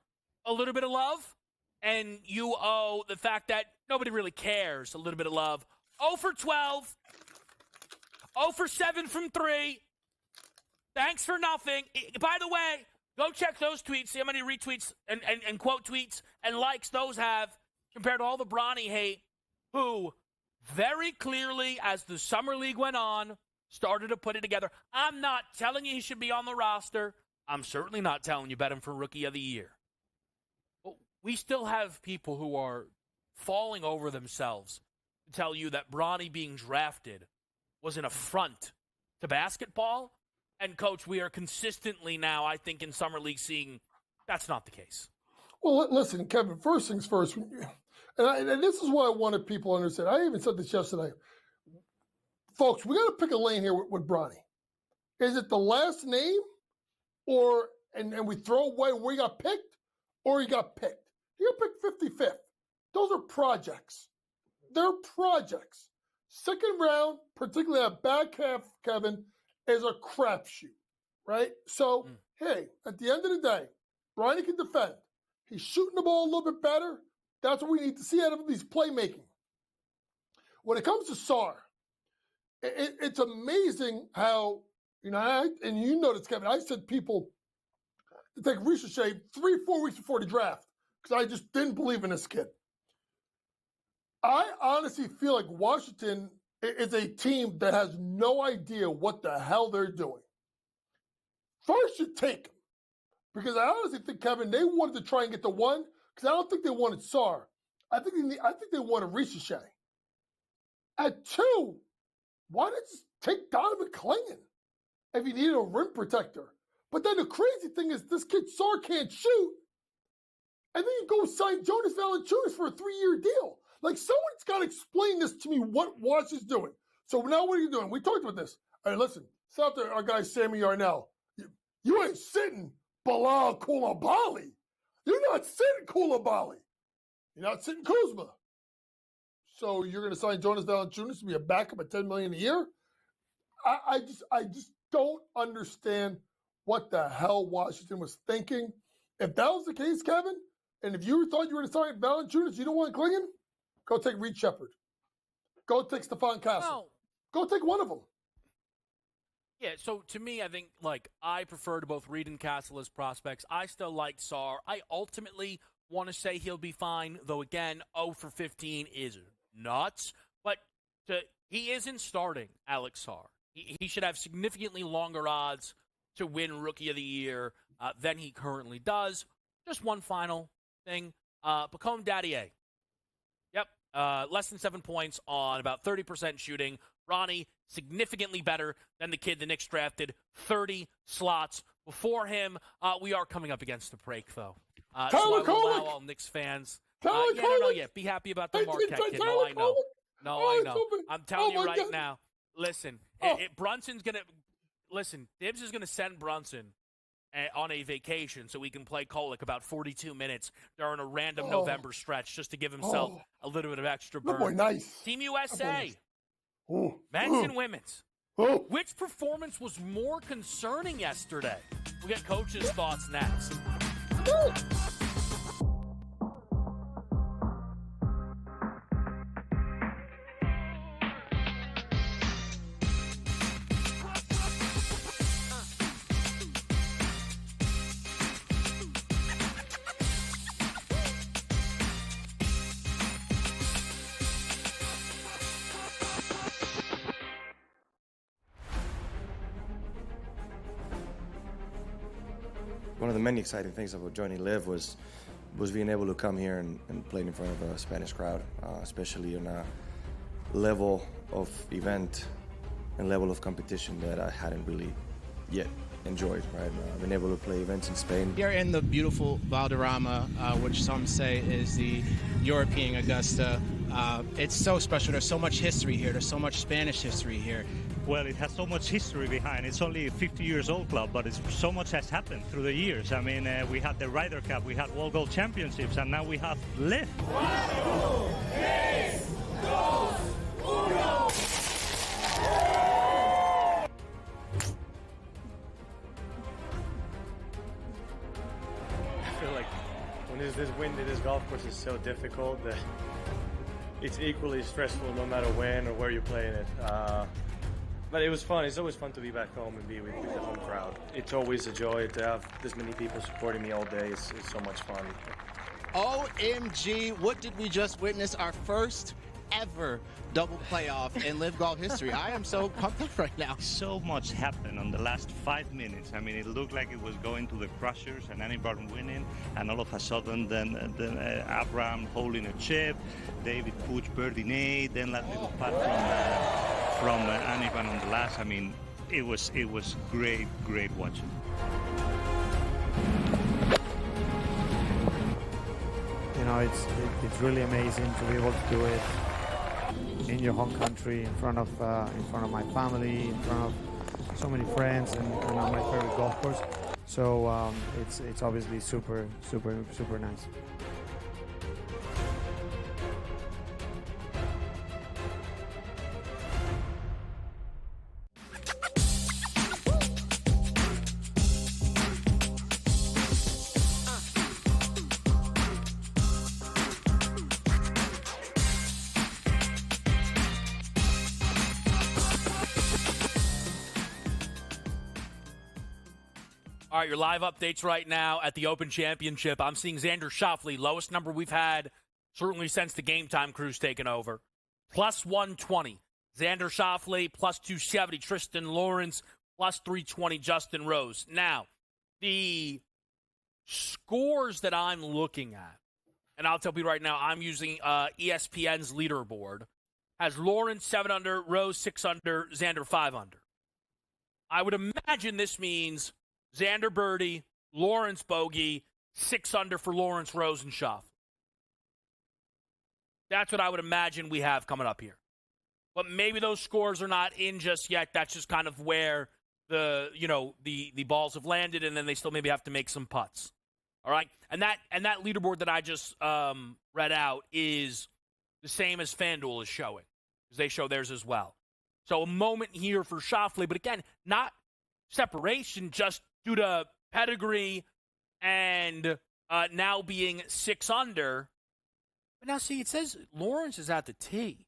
a little bit of love, and you owe the fact that nobody really cares a little bit of love. 0 for 12. 0 for 7 from 3. Thanks for nothing. By the way, go check those tweets. See how many retweets and quote tweets and likes those have compared to all the Bronny hate, who very clearly, as the Summer League went on, started to put it together. I'm not telling you he should be on the roster. I'm certainly not telling you bet him for Rookie of the Year. But we still have people who are falling over themselves to tell you that Bronny being drafted was an affront to basketball. And, Coach, we are consistently now, I think, in Summer League seeing that's not the case. Well, listen, Kevin, first things first. And this is what I wanted people to understand. I even said this yesterday. Folks, we got to pick a lane here with Bronny. Is it the last name, and we throw away where he got picked, or he got picked? He got picked 55th. Those are projects. They're projects. Second round, particularly at back half, Kevin, is a crapshoot, right? So, hey, at the end of the day, Bronny can defend. He's shooting the ball a little bit better. That's what we need to see out of him. He's playmaking. When it comes to Sarr, it's amazing how, and you know this, Kevin, I said people to take Ricochet 3-4 weeks before the draft because I just didn't believe in this kid. I honestly feel like Washington is a team that has no idea what the hell they're doing. First, you take him. Because I honestly think, Kevin, they wanted to try and get the one, because I don't think they wanted Sarr. I think they wanted Ricochet. At 2, why not just take Donovan Clingan if you needed a rim protector? But then the crazy thing is this kid Sarr can't shoot. And then you go sign Jonas Valanciunas for a 3-year deal. Like, someone's got to explain this to me, what Wash is doing. So now what are you doing? We talked about this. All right, listen. Shout out to our guy, Sammy Yarnell. You ain't sitting Bilal Koulibaly. You're not sitting Koulibaly. You're not sitting Kuzma. So you're going to sign Jonas Valanciunas to be a backup at $10 million a year? I just don't understand what the hell Washington was thinking. If that was the case, Kevin, and if you thought you were going to sign Valanciunas, you don't want Klingon, go take Reed Shepard. Go take Stephon Castle. Go take one of them. Yeah, so to me, I think, I prefer to both Reed and Castle as prospects. I still like Sarr. I ultimately want to say he'll be fine, though, again, 0 for 15 is nuts. But he isn't starting Alex Sarr. He should have significantly longer odds to win Rookie of the Year than he currently does. Just one final thing. Pacome Daddier. Yep, less than 7 points on about 30% shooting. Ronnie, significantly better than the kid the Knicks drafted 30 slots before him. We are coming up against the break, though. So I will allow all Knicks fans. Be happy about the Marquette kid. No, I know. I know. I'm telling you right now. Listen, Brunson's going to – listen, Dibs is going to send Brunson on a vacation so he can play Kolek about 42 minutes during a random November stretch just to give himself a little bit of extra burn. Boy, nice. Team USA. Ooh. Men's and women's. Which performance was more concerning yesterday? We'll get Coach's thoughts next. One of the many exciting things about joining Live was being able to come here and play in front of a Spanish crowd, especially on a level of event and level of competition that I hadn't really yet enjoyed, right? I've been able to play events in Spain. Here in the beautiful Valderrama, which some say is the European Augusta, it's so special. There's so much history here. There's so much Spanish history here. Well, it has so much history behind. It's only a 50 years old club, but so much has happened through the years. I mean, we had the Ryder Cup, we had World Gold Championships, and now we have Live. 1, 2, 3, 2, 1. I feel like when this wind in this golf course is so difficult that it's equally stressful no matter when or where you're playing it. But it was fun. It's always fun to be back home and be with the home crowd. It's always a joy to have this many people supporting me all day. It's so much fun. OMG, what did we just witness? Our first ever double playoff in Live Golf history. I am so pumped up right now. So much happened on the last 5 minutes. I mean, it looked like it was going to the crushers and anybody winning, and all of a sudden then Abraham holding a chip, David Puig birdie, then that little putt from Anivan on the last. I mean, it was great watching. You know, it's really amazing to be able to do it in your home country, in front of my family, in front of so many friends, and on my favorite golf course. So it's obviously super nice. All right, your live updates right now at the Open Championship. I'm seeing Xander Schauffele, lowest number we've had certainly since the Game Time crew's taken over. Plus 120. Xander Schauffele, plus 270. Tristan Lawrence, plus 320. Justin Rose. Now, the scores that I'm looking at, and I'll tell you right now, I'm using ESPN's leaderboard, has Lawrence 7 under, Rose 6 under, Xander 5 under. I would imagine this means Xander birdie, Lawrence bogey, 6 under for Lawrence, Rose, and Schauffele. That's what I would imagine we have coming up here. But maybe those scores are not in just yet. That's just kind of where the balls have landed, and then they still maybe have to make some putts. All right, and that leaderboard that I just read out is the same as FanDuel is showing, because they show theirs as well. So a moment here for Schauffele, but again, not separation, just due to pedigree and now being 6 under. But now, see, it says Lawrence is at the tee.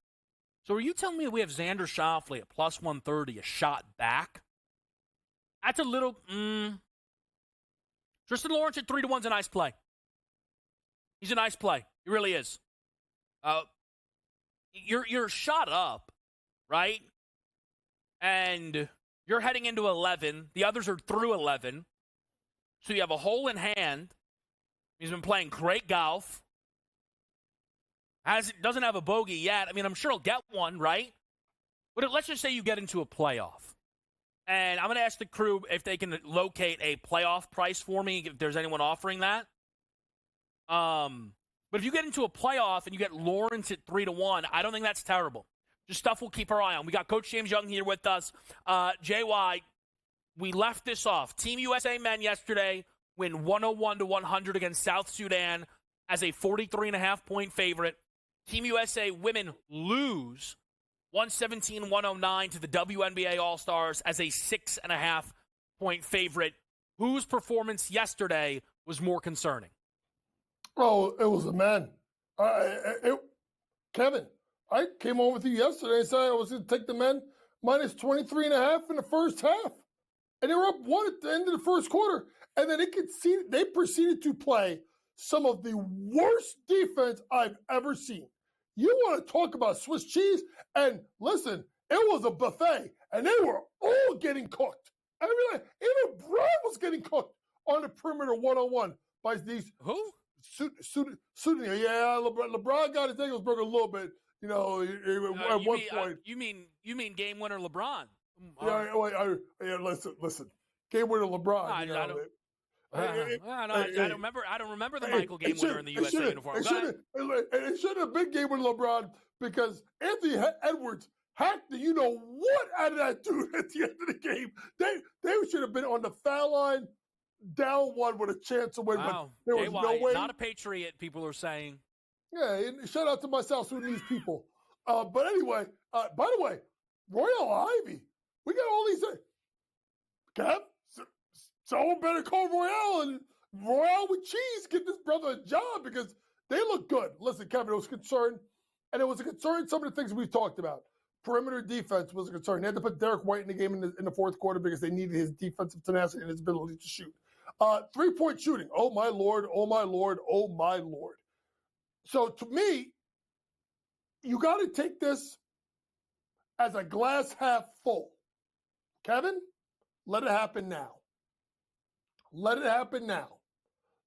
So are you telling me we have Xander Schauffele at plus 130, a shot back? That's a little, Tristan Lawrence at 3-1 is a nice play. He's a nice play. He really is. You're shot up, right? And you're heading into 11. The others are through 11. So you have a hole in hand. He's been playing great golf. Doesn't have a bogey yet. I mean, I'm sure he'll get one, right? But let's just say you get into a playoff. And I'm going to ask the crew if they can locate a playoff price for me, if there's anyone offering that. But if you get into a playoff and you get Lawrence at 3-1, I don't think that's terrible. Just stuff we'll keep our eye on. We got Coach James Young here with us. JY, we left this off. Team USA men yesterday win 101-100 against South Sudan as a 43.5-point favorite. Team USA women lose 117-109 to the WNBA All-Stars as a 6.5-point favorite. Whose performance yesterday was more concerning? Oh, it was the men. Kevin, I came on with you yesterday and said I was going to take the men minus 23.5 in the first half. And they were up 1 at the end of the first quarter. And then they proceeded to play some of the worst defense I've ever seen. You want to talk about Swiss cheese? And listen, it was a buffet, and they were all getting cooked. I mean, even Brad was getting cooked on the perimeter one-on-one by these. Who? Sudan. Yeah, LeBron got his Engelsberg a little bit, at one point. You mean game winner LeBron? Yeah, listen. Game winner LeBron. I don't remember the Michael game winner in the USA uniform. It should have been game winner LeBron because Anthony Edwards hacked the what out of that dude at the end of the game. They should have been on the foul line, down 1 with a chance to win. Wow. But there was no way. Not a patriot, people are saying. Yeah, and shout out to my South Sudanese people. But anyway, by the way, Royale Ivy, we got all these. Kev, someone better call Royale and Royale with cheese get this brother a job because they look good. Listen, Kevin, it was a concern, and it was a concern. Some of the things we talked about. Perimeter defense was a concern. They had to put Derek White in the game in the fourth quarter because they needed his defensive tenacity and his ability to shoot. 3-point shooting. Oh, my Lord. Oh, my Lord. Oh, my Lord. So, to me, you got to take this as a glass half full. Kevin, let it happen now. Let it happen now.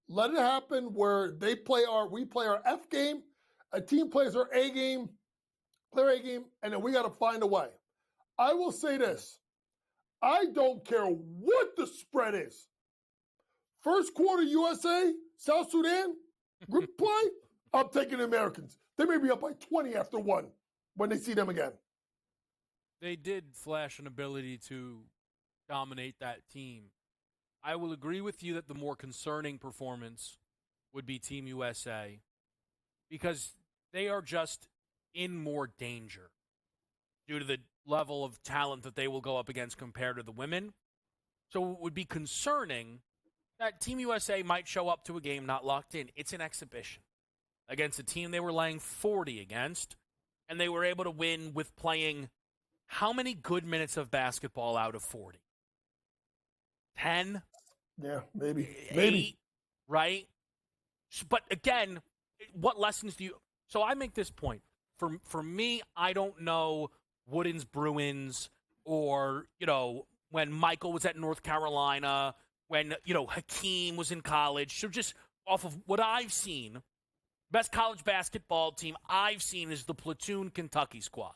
Let it happen where we play our F game, a team plays our A game, their A game, and then we got to find a way. I will say this. I don't care what the spread is. First quarter USA, South Sudan, group play, I'm taking the Americans. They may be up by 20 after 1 when they see them again. They did flash an ability to dominate that team. I will agree with you that the more concerning performance would be Team USA because they are just in more danger due to the level of talent that they will go up against compared to the women. So it would be concerning that Team USA might show up to a game not locked in. It's an exhibition against a team they were laying 40 against, and they were able to win with playing how many good minutes of basketball out of 40? 10? Yeah, maybe. 8, right? But again, what lessons do you... So I make this point. For me, I don't know Woodens Bruins or, when Michael was at North Carolina, when, Hakeem was in college. So just off of what I've seen, best college basketball team I've seen is the Platoon Kentucky squad.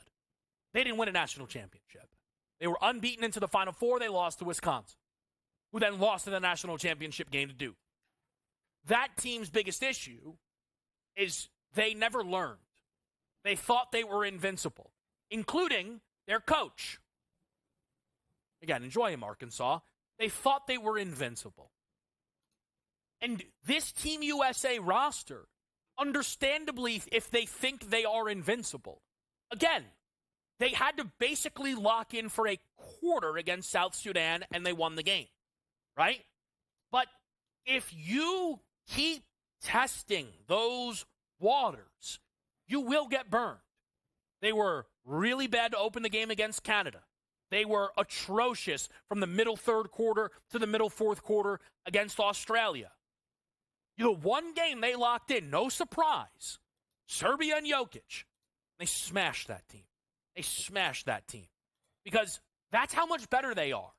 They didn't win a national championship. They were unbeaten into the Final Four. They lost to Wisconsin, who then lost in the national championship game to Duke. That team's biggest issue is they never learned. They thought they were invincible, including their coach. again, enjoy him, Arkansas. They thought they were invincible. And this Team USA roster, understandably, if they think they are invincible, again, they had to basically lock in for a quarter against South Sudan, and they won the game, right? But if you keep testing those waters, you will get burned. They were really bad to open the game against Canada. They were atrocious from the middle third quarter to the middle fourth quarter against Australia. The one game they locked in, no surprise, Serbia and Jokic, they smashed that team. They smashed that team because that's how much better they are.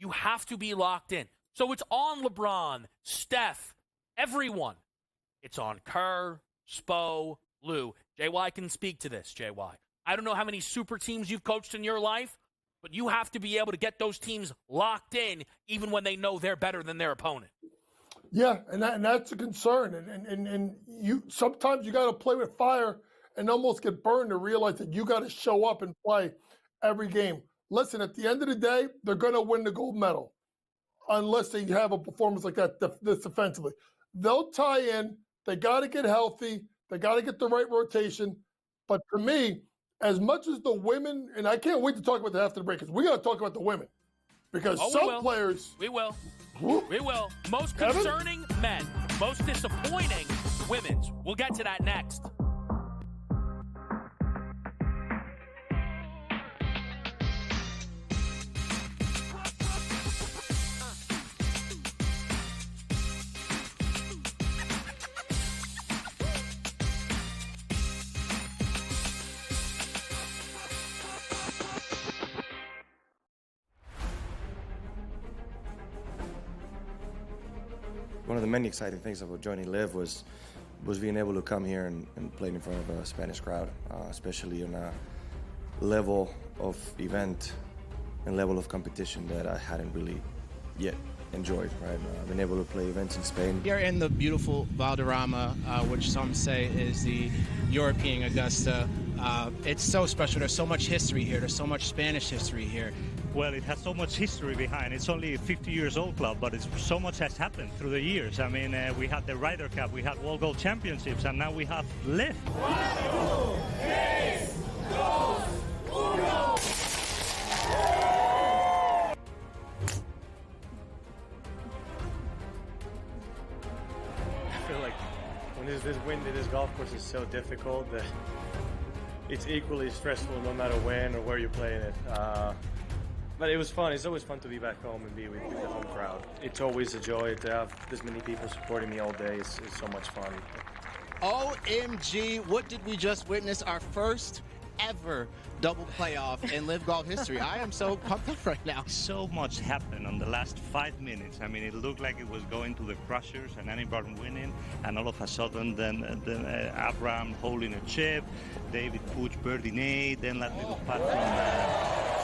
You have to be locked in. So it's on LeBron, Steph, everyone. It's on Kerr, Spo, Lou. JY can speak to this, JY. I don't know how many super teams you've coached in your life, but you have to be able to get those teams locked in even when they know they're better than their opponent. Yeah, and that's a concern. And you sometimes you got to play with fire and almost get burned to realize that you got to show up and play every game. Listen, at the end of the day, they're going to win the gold medal unless they have a performance like that this defensively. They'll tie in. They got to get healthy. They got to get the right rotation. But to me, as much as the women, and I can't wait to talk about that after the break, because we got to talk about the women. Because some players. We will. We will. Most concerning, men. Most disappointing, women's. We'll get to that next. One of the many exciting things about joining Live was being able to come here and play in front of a Spanish crowd, especially on a level of event and level of competition that I hadn't really yet enjoyed, right? I've been able to play events in Spain. Here in the beautiful Valderrama, which some say is the European Augusta, it's so special. There's so much history here. There's so much Spanish history here. Well, it has so much history behind. It's only a 50 years old club, but so much has happened through the years. I mean, we had the Ryder Cup, we had World Gold Championships, and now we have Live. 1, 2, 3, 2, 1. I feel like when this wind in this golf course is so difficult that it's equally stressful no matter when or where you're playing it. But it was fun. It's always fun to be back home and be with the home crowd. It's always a joy to have this many people supporting me all day. It's so much fun. OMG, what did we just witness? Our first ever double playoff in Live Golf history. I am so pumped up right now. So much happened on the last 5 minutes. I mean, it looked like it was going to the crushers and Anibal winning, and all of a sudden then Abraham holding a chip, David Puig birdie, then that little putt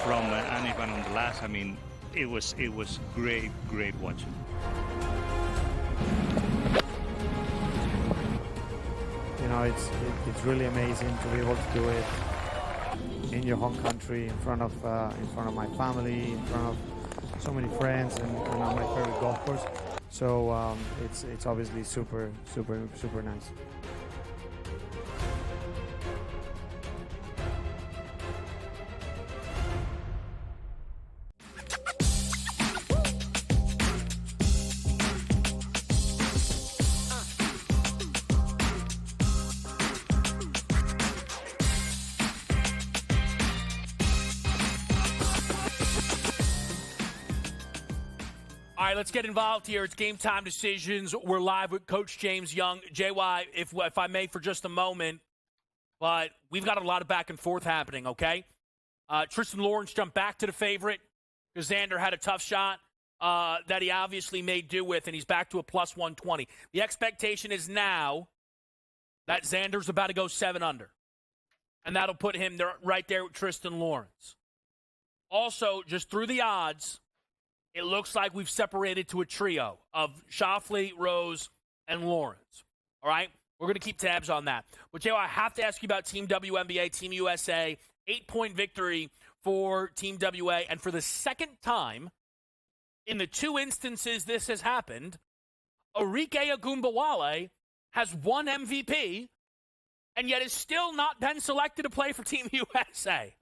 from Anibal on the last. I mean, it was great watching. You know, it's really amazing to be able to do it in your home country, in front of my family, in front of so many friends, and on my favorite golf course. So it's obviously super nice. All right, let's get involved here. It's Game Time Decisions. We're live with Coach James Young. JY, if I may for just a moment, but we've got a lot of back and forth happening, okay? Tristan Lawrence jumped back to the favorite because Xander had a tough shot that he obviously made do with, and he's back to a plus 120. The expectation is now that Xander's about to go 7 under, and that'll put him there, right there with Tristan Lawrence. Also, just through the odds, it looks like we've separated to a trio of Schauffele, Rose, and Lawrence. All right? We're going to keep tabs on that. But, Joe, I have to ask you about Team WNBA, Team USA. 8-point victory for Team WA. And for the second time in the 2 instances this has happened, Arike Ogunbowale has won MVP and yet is still not been selected to play for Team USA.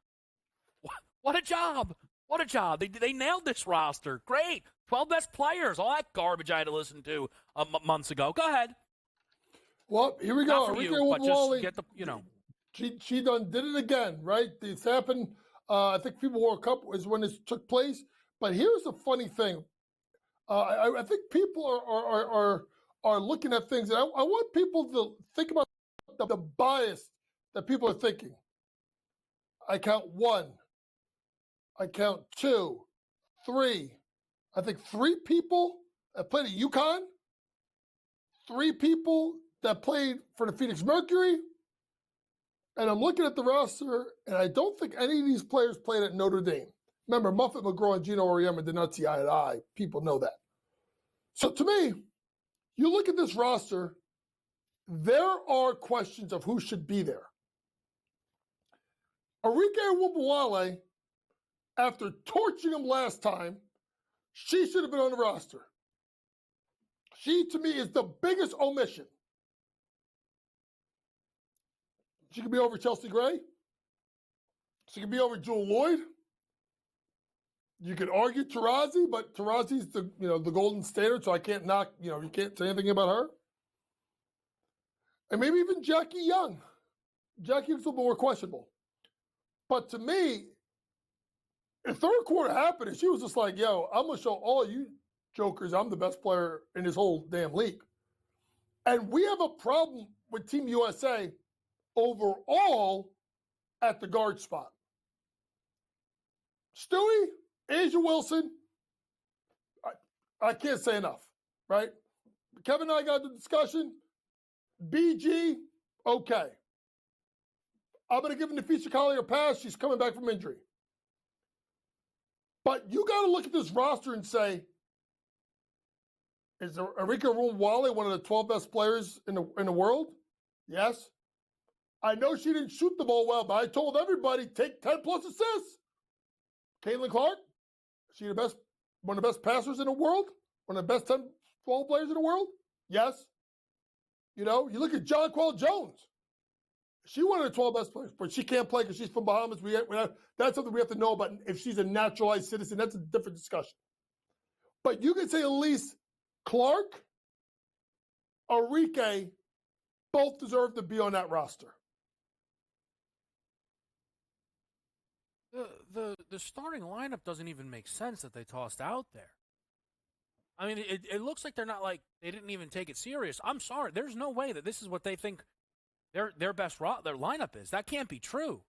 What a job. What a job. They nailed this roster. Great. 12 best players. All that garbage I had to listen to months ago. Go ahead. Well, here we go. Not for Arike you, but just Ogunbowale, get the, you know. She done did it again, right? This happened. I think FIBA World Cup is when this took place. But here's the funny thing. I think people are looking at things, and I want people to think about the bias that people are thinking. I count 1. I count 2, 3. I think 3 people that played at UConn, 3 people that played for the Phoenix Mercury, and I'm looking at the roster, and I don't think any of these players played at Notre Dame. Remember, Muffet McGraw and Gino Auriemma did not see eye to eye. People know that. So to me, you look at this roster, there are questions of who should be there. Arike Ogunbowale, after torching him last time, she should have been on the roster. She, to me, is the biggest omission. She could be over Chelsea Gray. She could be over Jewel Lloyd. You could argue Taurasi, but Taurasi's the golden standard, so I can't knock, you can't say anything about her. And maybe even Jackie Young. Jackie was a little more questionable. But to me, the third quarter happened, and she was just like, yo, I'm going to show all you jokers I'm the best player in this whole damn league. And we have a problem with Team USA overall at the guard spot. Stewie, Asia Wilson, I can't say enough, right? Kevin and I got the discussion. BG, okay. I'm going to give Nafisa Collier a pass. She's coming back from injury. But you got to look at this roster and say, is Arike Ogunbowale one of the 12 best players in the world? Yes. I know she didn't shoot the ball well, but I told everybody, take 10 plus assists. Caitlin Clark, she one of the best passers in the world? One of the best 10, 12 players in the world? Yes. You look at Jonquel Jones. She one of the 12 best players, but she can't play because she's from Bahamas. That's something we have to know about. If she's a naturalized citizen, that's a different discussion. But you can say at least Clark, Arike, both deserve to be on that roster. The starting lineup doesn't even make sense that they tossed out there. I mean, it looks like they didn't even take it serious. I'm sorry. There's no way that this is what they think their best their lineup is. That can't be true.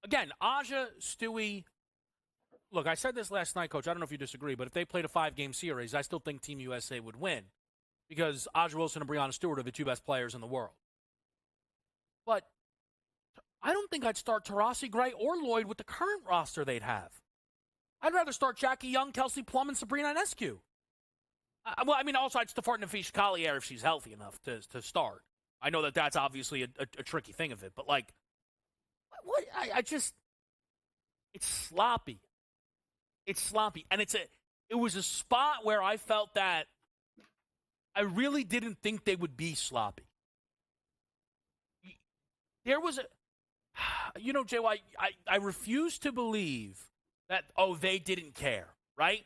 Again, Aja, Stewie. Look, I said this last night, Coach. I don't know if you disagree, but if they played a 5-game series, I still think Team USA would win because Aja Wilson and Breanna Stewart are the 2 best players in the world. But I don't think I'd start Taurasi Gray or Lloyd with the current roster they'd have. I'd rather start Jackie Young, Kelsey Plum, and Sabrina Ionescu. Also, I'd start Nafisa Collier if she's healthy enough to start. I know that's obviously a tricky thing of it, but what? It's sloppy. It's sloppy, and it was a spot where I felt that I really didn't think they would be sloppy. There was JY, I refuse to believe that, they didn't care, right?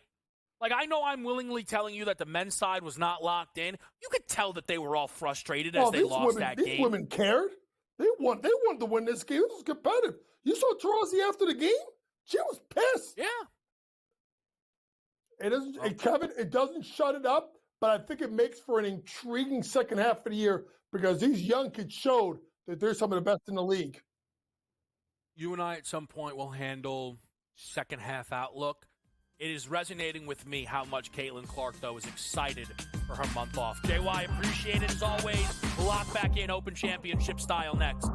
Like, I know I'm willingly telling you that the men's side was not locked in. You could tell that they were all frustrated as they lost that game. These women cared. They wanted to win this game. This was competitive. You saw Taurasi after the game? She was pissed. Yeah. Kevin, it doesn't shut it up, but I think it makes for an intriguing second half of the year because these young kids showed that they're some of the best in the league. You and I at some point will handle second half outlook. It is resonating with me how much Caitlin Clark, though, is excited for her month off. JY, appreciate it as always. We'll lock back in Open Championship style next.